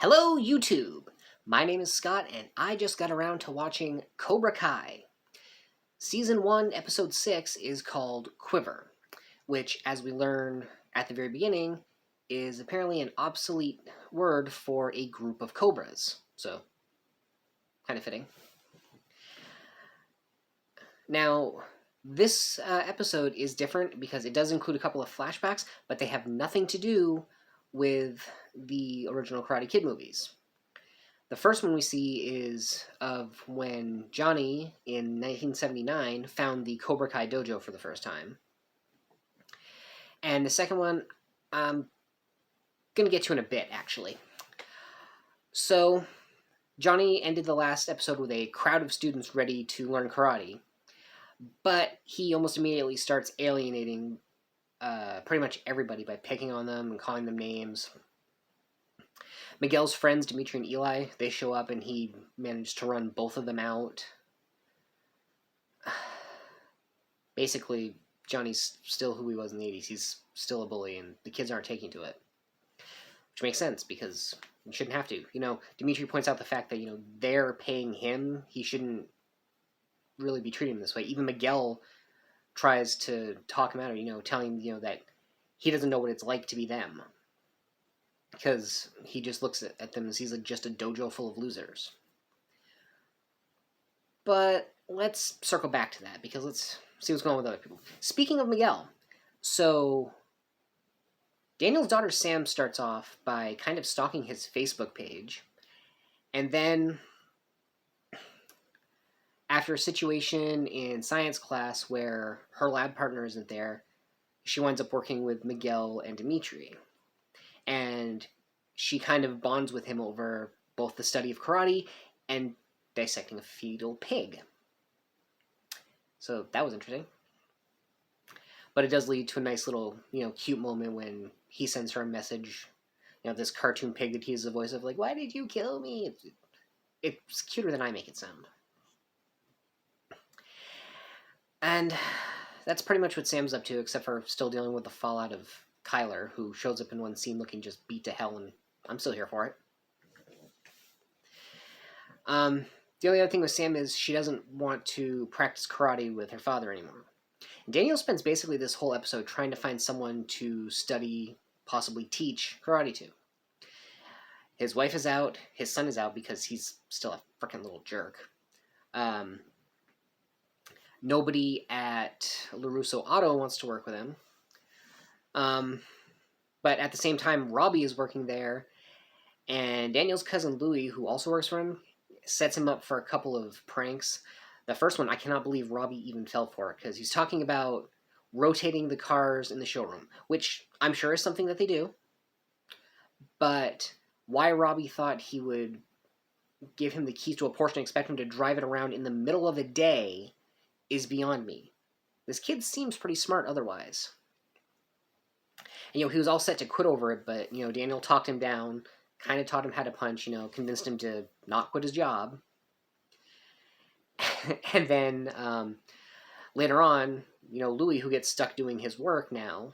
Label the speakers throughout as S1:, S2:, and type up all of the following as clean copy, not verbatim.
S1: Hello, YouTube! My name is Scott, and I just got around to watching Cobra Kai. Season 1, Episode 6 is called Quiver, which, as we learn at the very beginning, is apparently an obsolete word for a group of cobras. So, kind of fitting. Now, this episode is different because it does include a couple of flashbacks, but they have nothing to do with the original Karate Kid movies. The first one we see is of when Johnny, in 1979, found the Cobra Kai dojo for the first time. And the second one, I'm going to get to in a bit, actually. So, Johnny ended the last episode with a crowd of students ready to learn karate, but he almost immediately starts alienating pretty much everybody by picking on them and calling them names. Miguel's friends, Dimitri and Eli, they show up and he managed to run both of them out. Basically, Johnny's still who he was in the 80s. He's still a bully, and the kids aren't taking to it. Which makes sense, because you shouldn't have to. Dimitri points out the fact that, they're paying him. He shouldn't really be treating him this way. Even Miguel tries to talk him out of it, telling him, that he doesn't know what it's like to be them. Because he just looks at them as he's just a dojo full of losers. But let's circle back to that, because let's see what's going on with other people. Speaking of Miguel, so Daniel's daughter Sam starts off by kind of stalking his Facebook page, and then after a situation in science class where her lab partner isn't there, she winds up working with Miguel and Dimitri. And she kind of bonds with him over both the study of karate and dissecting a fetal pig. So that was interesting. But it does lead to a nice little, cute moment when he sends her a message. This cartoon pig that he has the voice of, why did you kill me? It's cuter than I make it sound. And that's pretty much what Sam's up to, except for still dealing with the fallout of Kyler, who shows up in one scene looking just beat to hell, and I'm still here for it. The only other thing with Sam is she doesn't want to practice karate with her father anymore. And Daniel spends basically this whole episode trying to find someone to study, possibly teach karate to. His wife is out, his son is out because he's still a freaking little jerk. Nobody at LaRusso Auto wants to work with him. But at the same time, Robbie is working there, and Daniel's cousin Louie, who also works for him, sets him up for a couple of pranks. The first one, I cannot believe Robbie even fell for it, because he's talking about rotating the cars in the showroom, which I'm sure is something that they do. But why Robbie thought he would give him the keys to a Porsche and expect him to drive it around in the middle of the day is beyond me. This kid seems pretty smart otherwise. And, he was all set to quit over it, but, Daniel talked him down, kind of taught him how to punch, convinced him to not quit his job. And then later on, Louis, who gets stuck doing his work now,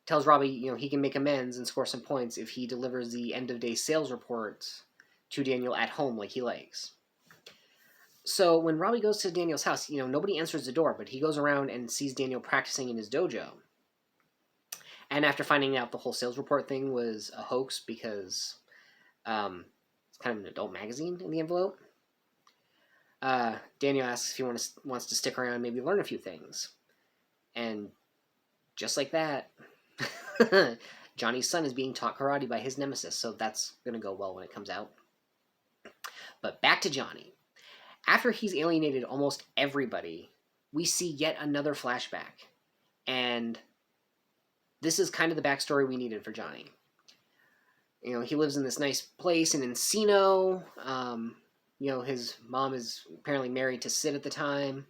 S1: tells Robbie, he can make amends and score some points if he delivers the end-of-day sales reports to Daniel at home like he likes. So when Robbie goes to Daniel's house, nobody answers the door, but he goes around and sees Daniel practicing in his dojo. And after finding out the whole sales report thing was a hoax because it's kind of an adult magazine in the envelope, Daniel asks if he wants to stick around and maybe learn a few things. And just like that, Johnny's son is being taught karate by his nemesis, so that's going to go well when it comes out. But back to Johnny. After he's alienated almost everybody, we see yet another flashback. And this is kind of the backstory we needed for Johnny. He lives in this nice place in Encino. His mom is apparently married to Sid at the time.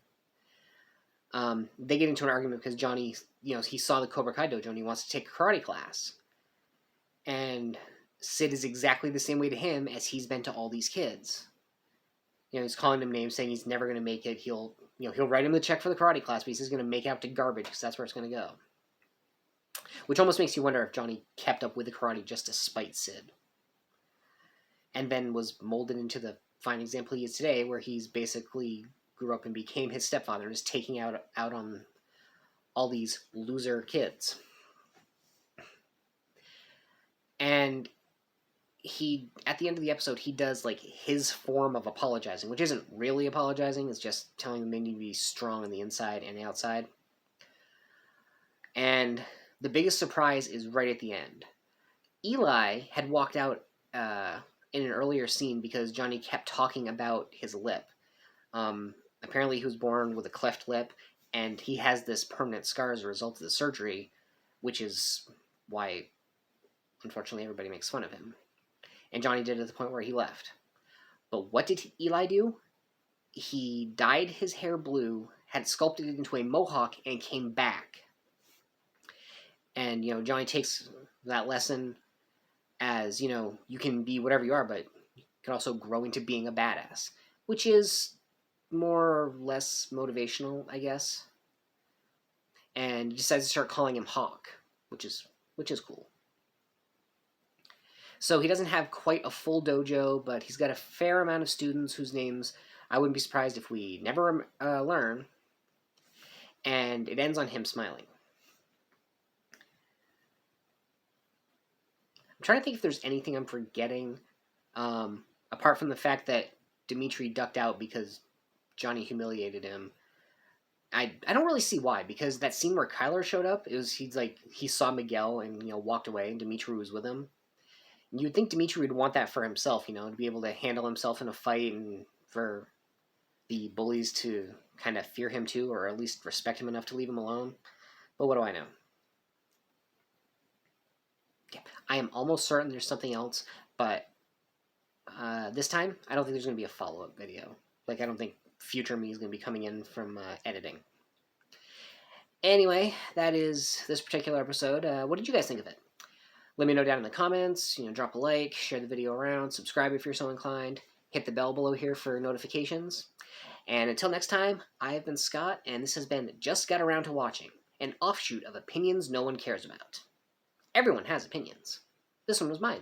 S1: They get into an argument because Johnny, he saw the Cobra Kai dojo and he wants to take a karate class. And Sid is exactly the same way to him as he's been to all these kids. He's calling them names, saying he's never going to make it. He'll write him the check for the karate class, but he's going to make out to garbage because that's where it's going to go. Which almost makes you wonder if Johnny kept up with the karate just to spite Sid. and then was molded into the fine example he is today, where he's basically grew up and became his stepfather and is taking out on all these loser kids. And he, at the end of the episode, he does like his form of apologizing, which isn't really apologizing, it's just telling them they need to be strong on the inside and the outside. And the biggest surprise is right at the end. Eli had walked out in an earlier scene because Johnny kept talking about his lip. Apparently he was born with a cleft lip, and he has this permanent scar as a result of the surgery, which is why, unfortunately, everybody makes fun of him. And Johnny did it to the point where he left. But what did Eli do? He dyed his hair blue, had sculpted it into a mohawk, and came back. And, Johnny takes that lesson as, you can be whatever you are, but you can also grow into being a badass, which is more or less motivational, I guess. And he decides to start calling him Hawk, which is cool. So he doesn't have quite a full dojo, but he's got a fair amount of students whose names I wouldn't be surprised if we never learn. And it ends on him smiling. I'm trying to think if there's anything I'm forgetting, apart from the fact that Dimitri ducked out because Johnny humiliated him. I don't really see why, because that scene where Kyler showed up, he saw Miguel and walked away, and Dimitri was with him. And you'd think Dimitri would want that for himself, to be able to handle himself in a fight, and for the bullies to kind of fear him too, or at least respect him enough to leave him alone. But what do I know? Yeah, I am almost certain there's something else, but this time I don't think there's going to be a follow-up video. I don't think future me is going to be coming in from editing. Anyway, that is this particular episode. What did you guys think of it? Let me know down in the comments. Drop a like, share the video around, subscribe if you're so inclined. Hit the bell below here for notifications. And until next time, I have been Scott, and this has been Just Got Around to Watching, an offshoot of opinions no one cares about. Everyone has opinions. This one was mine.